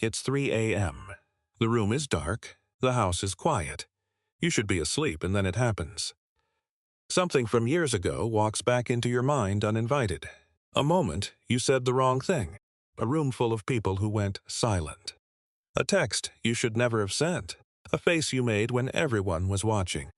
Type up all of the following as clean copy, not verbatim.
It's 3 a.m. The room is dark. The house is quiet. You should be asleep, and then it happens. Something from years ago walks back into your mind uninvited. A moment you said the wrong thing. A room full of people who went silent. A text you should never have sent. A face you made when everyone was watching.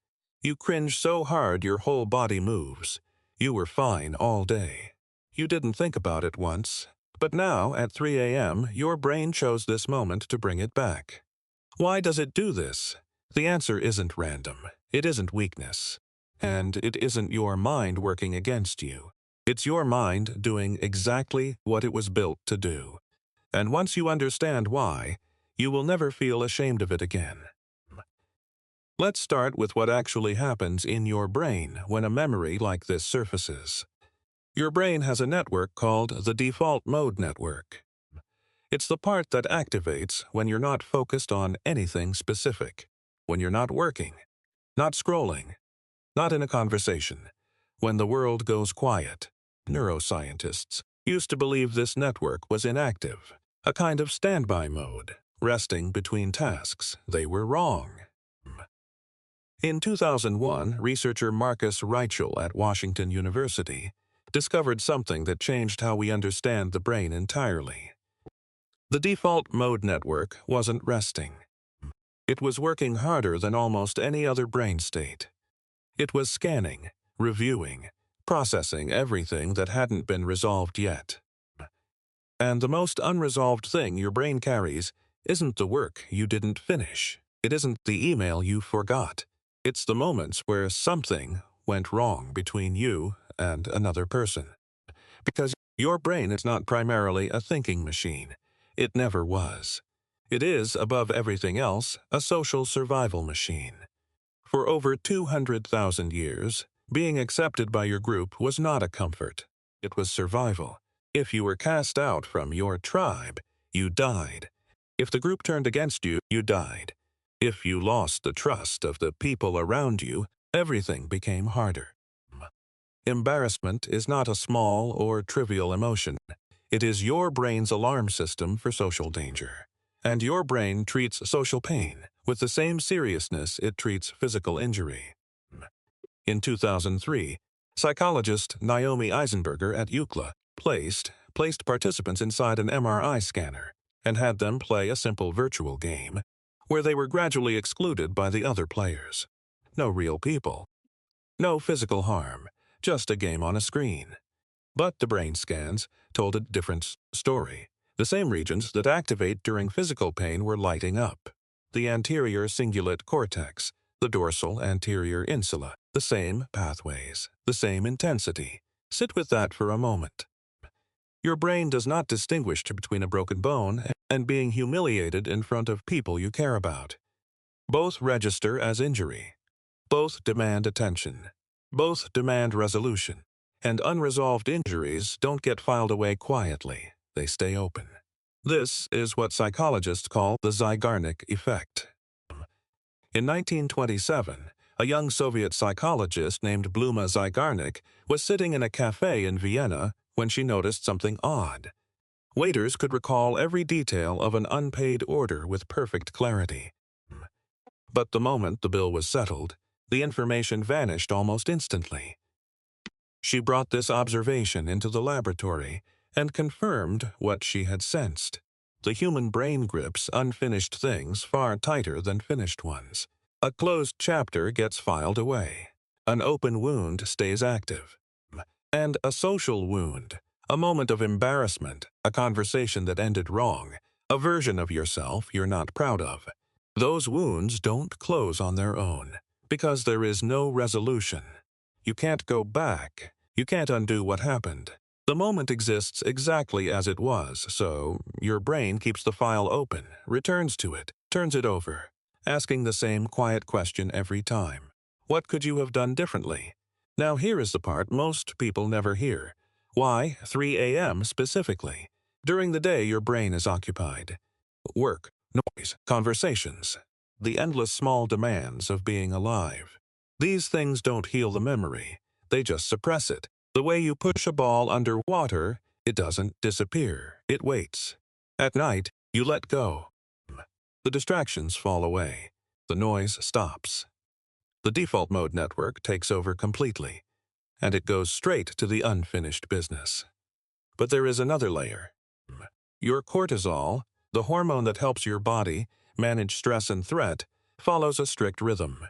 You cringe so hard your whole body moves. You were fine all day. You didn't think about it once. But now, at 3 a.m., your brain chose this moment to bring it back. Why does it do this? The answer isn't random. It isn't weakness. And it isn't your mind working against you. It's your mind doing exactly what it was built to do. And once you understand why, you will never feel ashamed of it again. Let's start with what actually happens in your brain when a memory like this surfaces. Your brain has a network called the default mode network. It's the part that activates when you're not focused on anything specific, when you're not working, not scrolling, not in a conversation, when the world goes quiet. Neuroscientists used to believe this network was inactive, a kind of standby mode, resting between tasks. They were wrong. In 2001, researcher Marcus Reichel at Washington University discovered something that changed how we understand the brain entirely. The default mode network wasn't resting. It was working harder than almost any other brain state. It was scanning, reviewing, processing everything that hadn't been resolved yet. And the most unresolved thing your brain carries isn't the work you didn't finish. It isn't the email you forgot. It's the moments where something went wrong between you and another person. Because your brain is not primarily a thinking machine. It never was. It is, above everything else, a social survival machine. For over 200,000 years, being accepted by your group was not a comfort. It was survival. If you were cast out from your tribe, you died. If the group turned against you, you died. If you lost the trust of the people around you, everything became harder. Embarrassment is not a small or trivial emotion. It is your brain's alarm system for social danger. And your brain treats social pain with the same seriousness it treats physical injury. In 2003, psychologist Naomi Eisenberger at UCLA placed participants inside an MRI scanner and had them play a simple virtual game where they were gradually excluded by the other players. No real people. No physical harm. Just a game on a screen. But the brain scans told a different story. The same regions that activate during physical pain were lighting up. The anterior cingulate cortex, the dorsal anterior insula, the same pathways, the same intensity. Sit with that for a moment. Your brain does not distinguish between a broken bone and being humiliated in front of people you care about. Both register as injury. Both demand attention. Both demand resolution. And unresolved injuries don't get filed away quietly. They stay open. This is what psychologists call the Zeigarnik Effect. In 1927, a young Soviet psychologist named Bluma Zeigarnik was sitting in a cafe in Vienna when she noticed something odd. Waiters could recall every detail of an unpaid order with perfect clarity. But the moment the bill was settled, the information vanished almost instantly. She brought this observation into the laboratory and confirmed what she had sensed. The human brain grips unfinished things far tighter than finished ones. A closed chapter gets filed away. An open wound stays active. And a social wound, a moment of embarrassment, a conversation that ended wrong, a version of yourself you're not proud of. Those wounds don't close on their own, because there is no resolution. You can't go back. You can't undo what happened. The moment exists exactly as it was, so your brain keeps the file open, returns to it, turns it over, asking the same quiet question every time. What could you have done differently? Now here is the part most people never hear. Why 3 a.m. specifically? During the day your brain is occupied. Work, noise, conversations. The endless small demands of being alive. These things don't heal the memory. They just suppress it. The way you push a ball under water, it doesn't disappear. It waits. At night, You let go. The distractions fall away. The noise stops. The default mode network takes over completely, and it goes straight to the unfinished business. But there is another layer. Your cortisol, the hormone that helps your body manage stress and threat, follows a strict rhythm.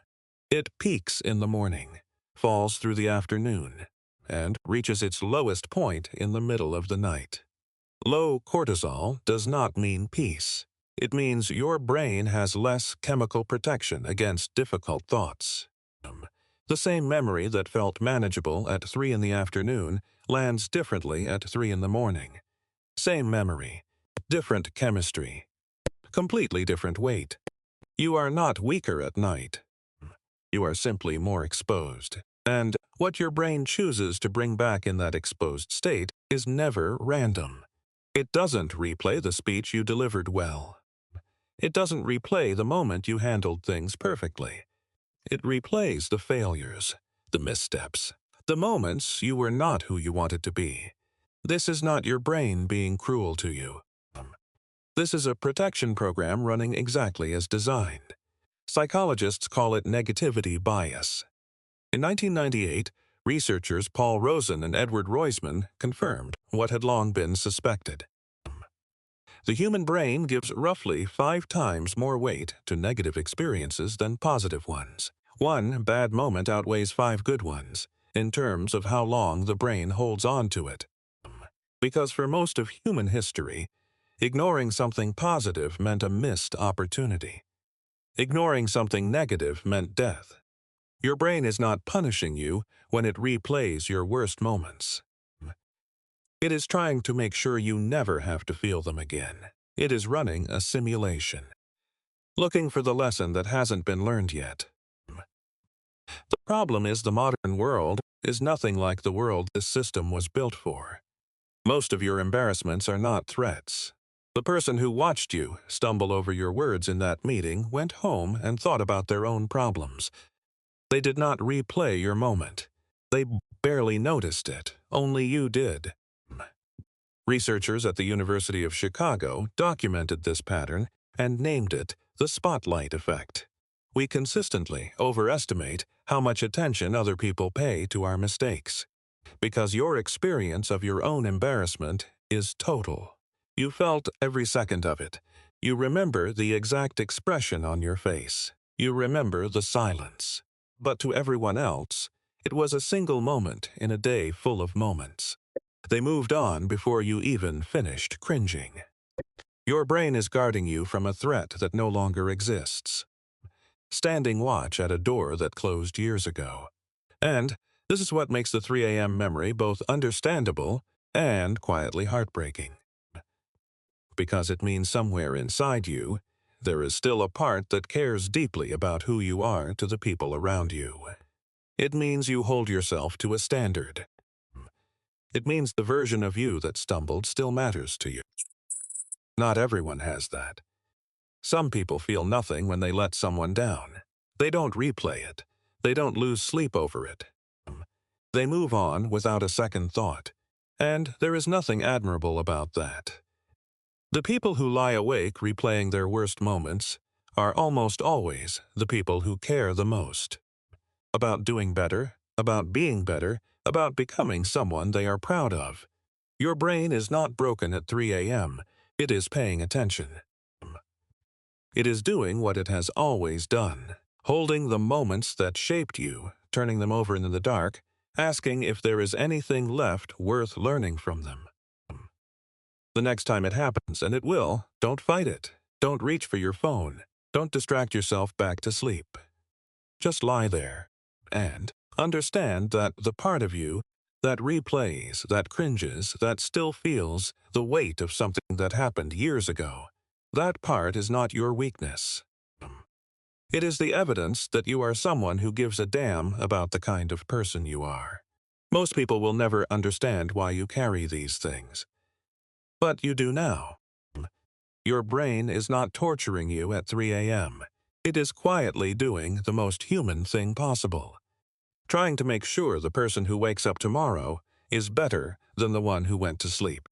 It peaks in the morning, falls through the afternoon, and reaches its lowest point in the middle of the night. Low cortisol does not mean peace. It means your brain has less chemical protection against difficult thoughts. The same memory that felt manageable at 3 in the afternoon lands differently at 3 in the morning. Same memory, different chemistry, completely different weight. You are not weaker at night. You are simply more exposed. And what your brain chooses to bring back in that exposed state is never random. It doesn't replay the speech you delivered well. It doesn't replay the moment you handled things perfectly. It replays the failures, the missteps, the moments you were not who you wanted to be. This is not your brain being cruel to you. This is a protection program running exactly as designed. Psychologists call it negativity bias. In 1998, researchers Paul Rosen and Edward Roisman confirmed what had long been suspected. The human brain gives roughly 5 times more weight to negative experiences than positive ones. One bad moment outweighs 5 good ones, in terms of how long the brain holds on to it. Because for most of human history, ignoring something positive meant a missed opportunity. Ignoring something negative meant death. Your brain is not punishing you when it replays your worst moments. It is trying to make sure you never have to feel them again. It is running a simulation, looking for the lesson that hasn't been learned yet. The problem is the modern world is nothing like the world this system was built for. Most of your embarrassments are not threats. The person who watched you stumble over your words in that meeting went home and thought about their own problems. They did not replay your moment. They barely noticed it. Only you did. Researchers at the University of Chicago documented this pattern and named it the spotlight effect. We consistently overestimate how much attention other people pay to our mistakes, because your experience of your own embarrassment is total. You felt every second of it. You remember the exact expression on your face. You remember the silence. But to everyone else, it was a single moment in a day full of moments. They moved on before you even finished cringing. Your brain is guarding you from a threat that no longer exists, standing watch at a door that closed years ago. And this is what makes the 3 a.m. memory both understandable and quietly heartbreaking. Because it means somewhere inside you, there is still a part that cares deeply about who you are to the people around you. It means you hold yourself to a standard. It means the version of you that stumbled still matters to you. Not everyone has that. Some people feel nothing when they let someone down. They don't replay it. They don't lose sleep over it. They move on without a second thought. And there is nothing admirable about that. The people who lie awake replaying their worst moments are almost always the people who care the most. About doing better, about being better, about becoming someone they are proud of. Your brain is not broken at 3 a.m. It is paying attention. It is doing what it has always done, holding the moments that shaped you, turning them over in the dark, asking if there is anything left worth learning from them. The next time it happens, and it will, don't fight it. Don't reach for your phone. Don't distract yourself back to sleep. Just lie there and understand that the part of you that replays, that cringes, that still feels the weight of something that happened years ago, that part is not your weakness. It is the evidence that you are someone who gives a damn about the kind of person you are. Most people will never understand why you carry these things. But you do now. Your brain is not torturing you at 3 a.m. It is quietly doing the most human thing possible, trying to make sure the person who wakes up tomorrow is better than the one who went to sleep.